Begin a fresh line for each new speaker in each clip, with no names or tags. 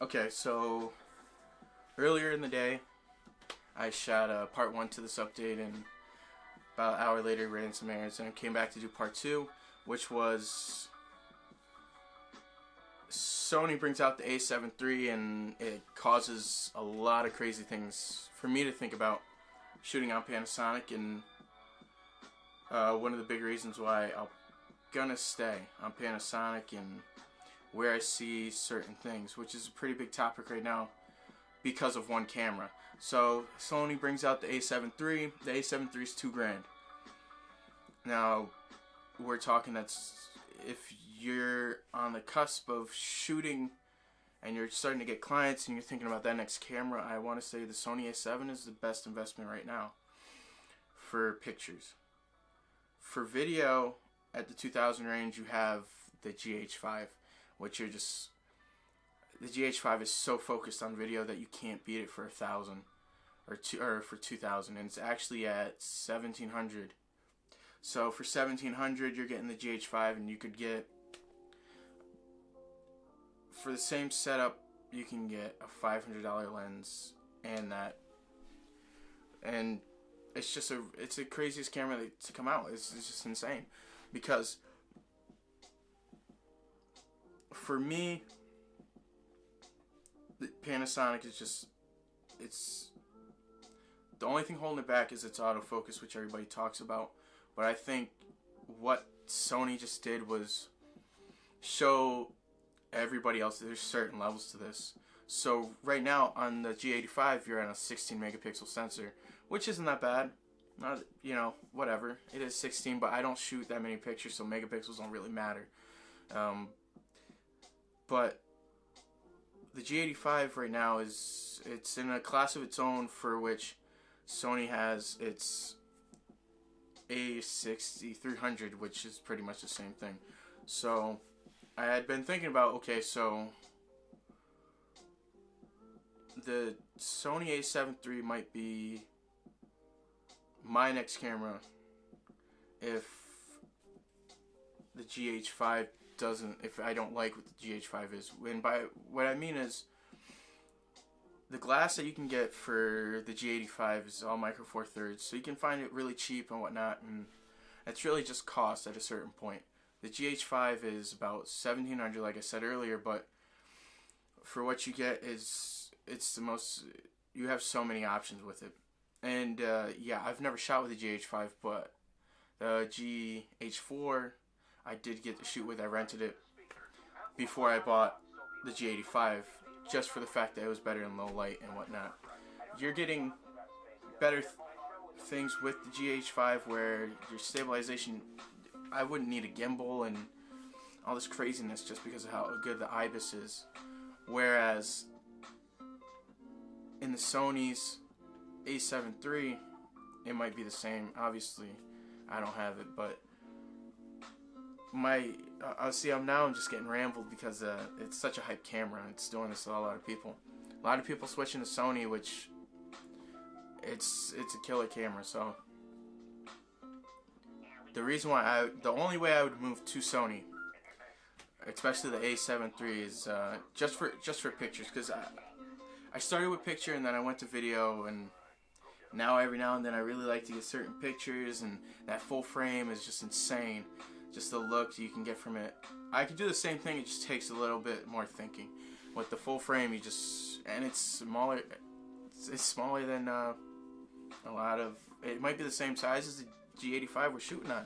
Okay, so earlier in the day, I shot part 1 to this update, and about an hour later ran some errands, and I came back to do part 2, which was Sony brings out the a73, and it causes a lot of crazy things for me to think about shooting on Panasonic, and one of the big reasons why I'm gonna stay on Panasonic and where I see certain things, which is a pretty big topic right now because of one camera. So Sony brings out the a73. The a73 is $2,000. Now we're talking that's if you're on the cusp of shooting and you're starting to get clients and you're thinking about that next camera, I want to say the Sony a7 is the best investment right now for pictures. For video, at the 2000 range, you have the GH5, which you're just, the GH5 is so focused on video that you can't beat it for 1,000 or for 2,000, and it's actually at 1,700. So for 1,700, you're getting the GH5, and you could get, for the same setup, you can get a $500 lens and that, and it's just it's the craziest camera to come out. It's just insane, because for me, the Panasonic is just, it's the only thing holding it back is its autofocus, which everybody talks about. But I think what Sony just did was show everybody else that there's certain levels to this. So right now on the G85, you're on a 16 megapixel sensor, which isn't that bad. Not, you know, whatever. It is 16, but I don't shoot that many pictures, so megapixels don't really matter. But the G85 right now it's in a class of its own, for which Sony has its a7300, which is pretty much the same thing. So I had been thinking about, okay, so the Sony a73 might be my next camera if the GH5 doesn't, if I don't like what the GH5 is. And by what I mean is, the glass that you can get for the G85 is all micro four thirds, so you can find it really cheap and whatnot, and it's really just cost at a certain point. The GH5 is about 1,700, like I said earlier, but for what you get is, it's the most, you have so many options with it. And yeah, I've never shot with the GH5, but the GH4 I did get to shoot with. I rented it before I bought the G85, just for the fact that it was better in low light and whatnot. You're getting better things with the GH5, where your stabilization, I wouldn't need a gimbal and all this craziness just because of how good the IBIS is. Whereas in the Sony's a7 III, it might be the same. Obviously, I don't have it, but I'm now just getting rambled because it's such a hype camera. It's doing this to a lot of people. A lot of people switching to Sony, which it's a killer camera. So the only way I would move to Sony, especially the a7 III, is just for pictures, because I started with picture and then I went to video, and now every now and then I really like to get certain pictures, and that full frame is just insane. Just the look you can get from it. I could do the same thing, it just takes a little bit more thinking. With the full frame, and it's smaller. It's smaller than a lot of. It might be the same size as the G85 we're shooting on,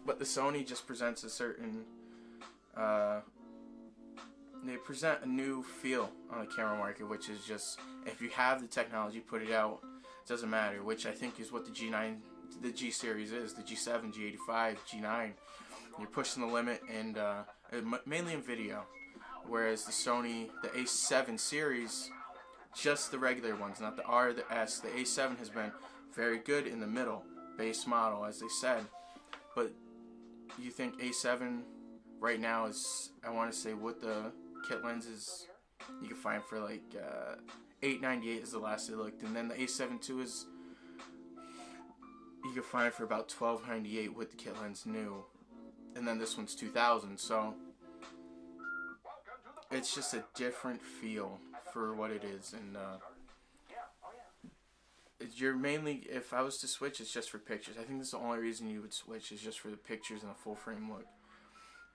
but the Sony just presents a certain. They present a new feel on the camera market, which is just, if you have the technology, put it out. It doesn't matter, which I think is what the G9, the G series is, the G7, G85, G9. You're pushing the limit, and mainly in video. Whereas the Sony, the A7 series, just the regular ones, not the R or the S. The A7 has been very good in the middle, base model, as they said. But you think A7 right now is, I want to say, what the kit lenses you can find for like $898 is the last I looked, and then the A7 II is, you can find for about $1298 with the kit lens new, and then this one's $2,000. So it's just a different feel for what it is, and you're mainly, if I was to switch, it's just for pictures. I think that's the only reason you would switch, is just for the pictures and the full frame look.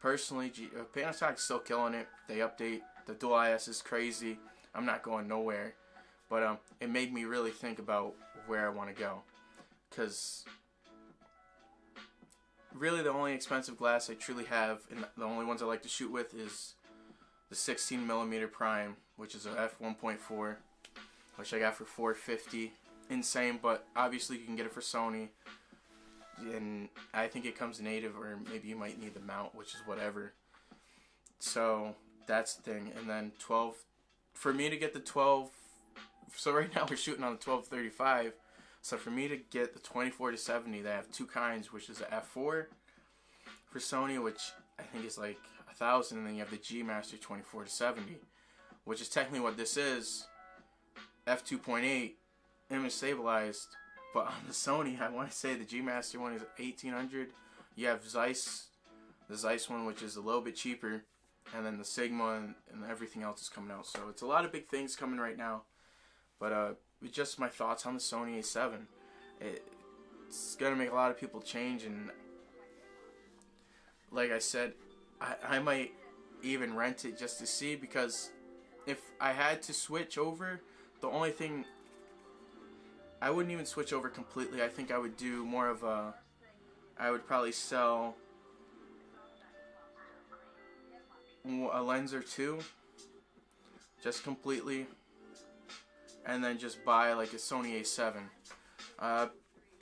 Personally, Panasonic's still killing it. They update. The dual IS is crazy. I'm not going nowhere. But it made me really think about where I want to go. Because really the only expensive glass I truly have, and the only ones I like to shoot with, is the 16mm prime, which is a f1.4, which I got for $450. Insane, but obviously you can get it for Sony. And I think it comes native, or maybe you might need the mount, which is whatever. So that's the thing. And then 12, for me to get the 12, so right now we're shooting on the 12-35. So for me to get the 24-70, they have two kinds, which is the f4 for Sony, which I think is like $1,000, and then you have the G Master 24-70, which is technically what this is, f2.8, image stabilized. But on the Sony, I want to say the G Master one is $1,800. You have Zeiss, the Zeiss one, which is a little bit cheaper, and then the Sigma and everything else is coming out. So it's a lot of big things coming right now. But just my thoughts on the Sony a7. It's gonna make a lot of people change, and like I said, I might even rent it just to see, because if I had to switch over, the only thing, I wouldn't even switch over completely. I think I would do more of a, I would probably sell a lens or two just completely, and then just buy like a Sony a7,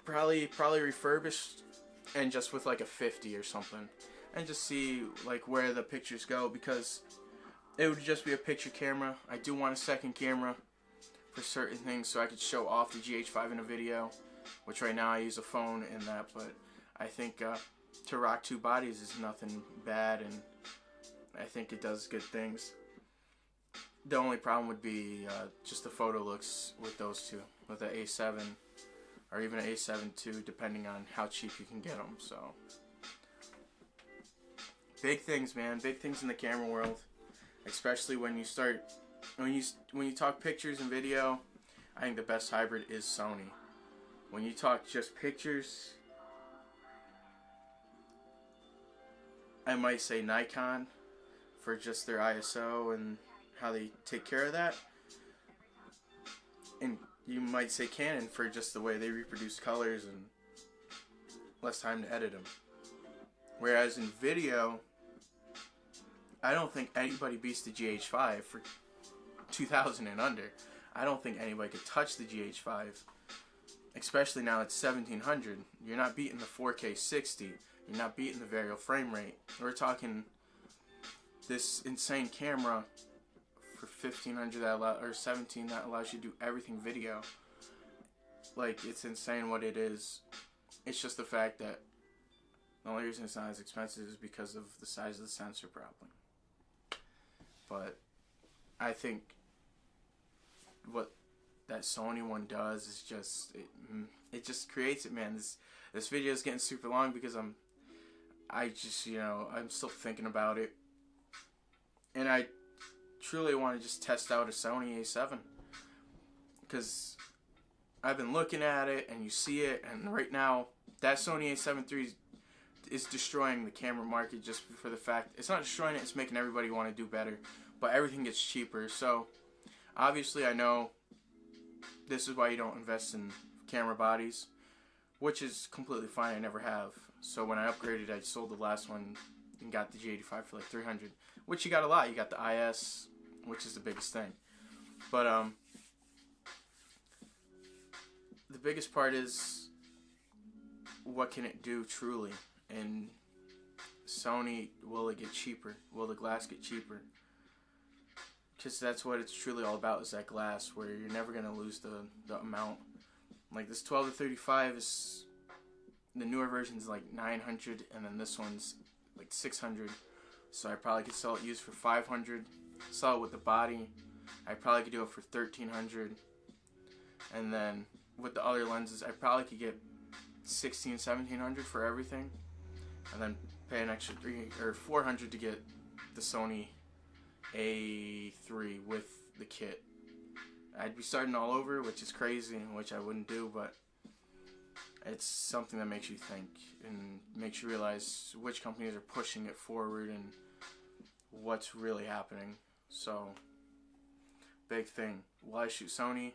probably refurbished, and just with like a 50 or something, and just see like where the pictures go, because it would just be a picture camera. I do want a second camera for certain things, so I could show off the GH5 in a video, which right now I use a phone in that. But I think to rock two bodies is nothing bad, and I think it does good things. The only problem would be just the photo looks with those two, with the A7 or even an A7 II, depending on how cheap you can get them. So big things, man, big things in the camera world, especially when you start. When you talk pictures and video, I think the best hybrid is Sony. When you talk just pictures, I might say Nikon for just their ISO and how they take care of that. And you might say Canon for just the way they reproduce colors and less time to edit them. Whereas in video, I don't think anybody beats the GH5 for 2000 and under. I don't think anybody could touch the GH5, especially now it's 1700. You're not beating the 4K 60. You're not beating the variable frame rate. We're talking this insane camera for 1500 or 17 that allows you to do everything video. Like, it's insane what it is. It's just the fact that the only reason it's not as expensive is because of the size of the sensor, probably. But I think what that Sony one does is just it just creates it, man. This video is getting super long because I'm still thinking about it, and I truly want to just test out a Sony a7, because I've been looking at it and you see it, and right now that Sony a73 is destroying the camera market, just for the fact it's not destroying it, it's making everybody want to do better, but everything gets cheaper. So obviously I know this is why you don't invest in camera bodies, which is completely fine. I never have. So when I upgraded, I sold the last one and got the G85 for like $300, which you got a lot. You got the IS, which is the biggest thing. But the biggest part is, what can it do truly? And Sony, will it get cheaper? Will the glass get cheaper? Because that's what it's truly all about, is that glass, where you're never going to lose the amount. Like this 12-35 is, the newer version is like 900, and then this one's like 600. So I probably could sell it used for 500. Sell it with the body, I probably could do it for 1300. And then with the other lenses, I probably could get 1700 for everything, and then pay an extra $300 or $400 to get the Sony a73 with the kit. I'd be starting all over, which is crazy, which I wouldn't do, but it's something that makes you think and makes you realize which companies are pushing it forward and what's really happening. So, big thing. Will I shoot Sony?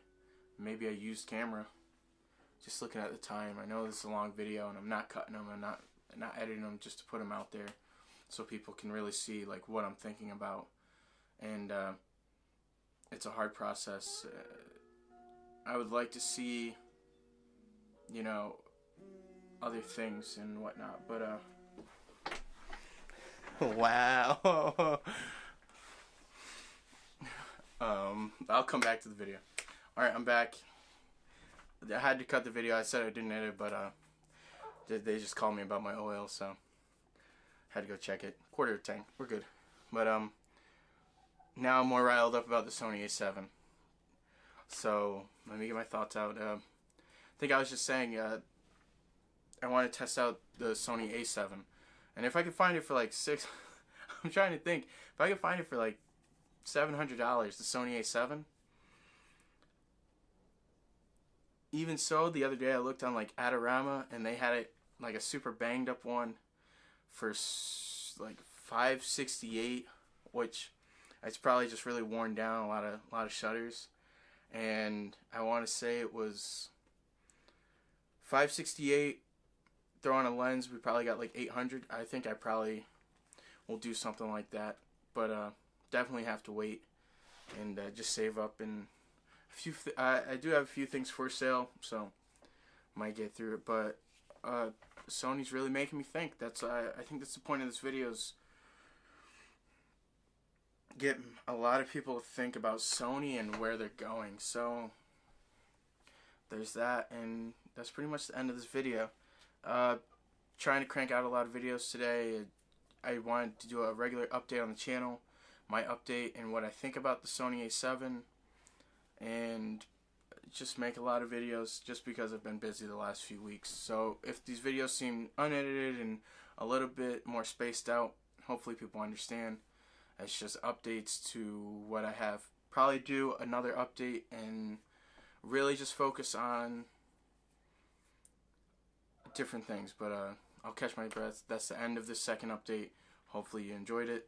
Maybe a used camera. Just looking at the time. I know this is a long video and I'm not cutting them. I'm not editing them just to put them out there so people can really see like what I'm thinking about. And it's a hard process. I would like to see, you know, other things and whatnot, but wow. I'll come back to the video. Alright, I'm back. I had to cut the video. I said I didn't edit, but they just called me about my oil, so had to go check it. Quarter of tank. We're good. But now I'm more riled up about the Sony a7. So let me get my thoughts out. I think I was just saying I want to test out the Sony a7, and if I could find it for like I'm trying to think if I could find it for like $700, the Sony a7. Even so, the other day I looked on like Adorama and they had it like a super banged up one for like $568, which it's probably just really worn down, a lot of shutters, and I want to say it was $568. Throw on a lens, we probably got like $800. I think I probably will do something like that, but definitely have to wait and just save up. And I do have a few things for sale, so might get through it. But Sony's really making me think. I think that's the point of this video, is get a lot of people to think about Sony and where they're going. So there's that, and that's pretty much the end of this video. Trying to crank out a lot of videos today. I wanted to do a regular update on the channel, my update and what I think about the Sony a7, and just make a lot of videos just because I've been busy the last few weeks. So if these videos seem unedited and a little bit more spaced out, hopefully people understand. It's just updates to what I have. Probably do another update and really just focus on different things, but I'll catch my breath. That's the end of this second update. Hopefully you enjoyed it.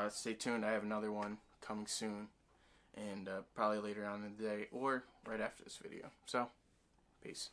Stay tuned. I have another one coming soon, and probably later on in the day or right after this video. So, peace.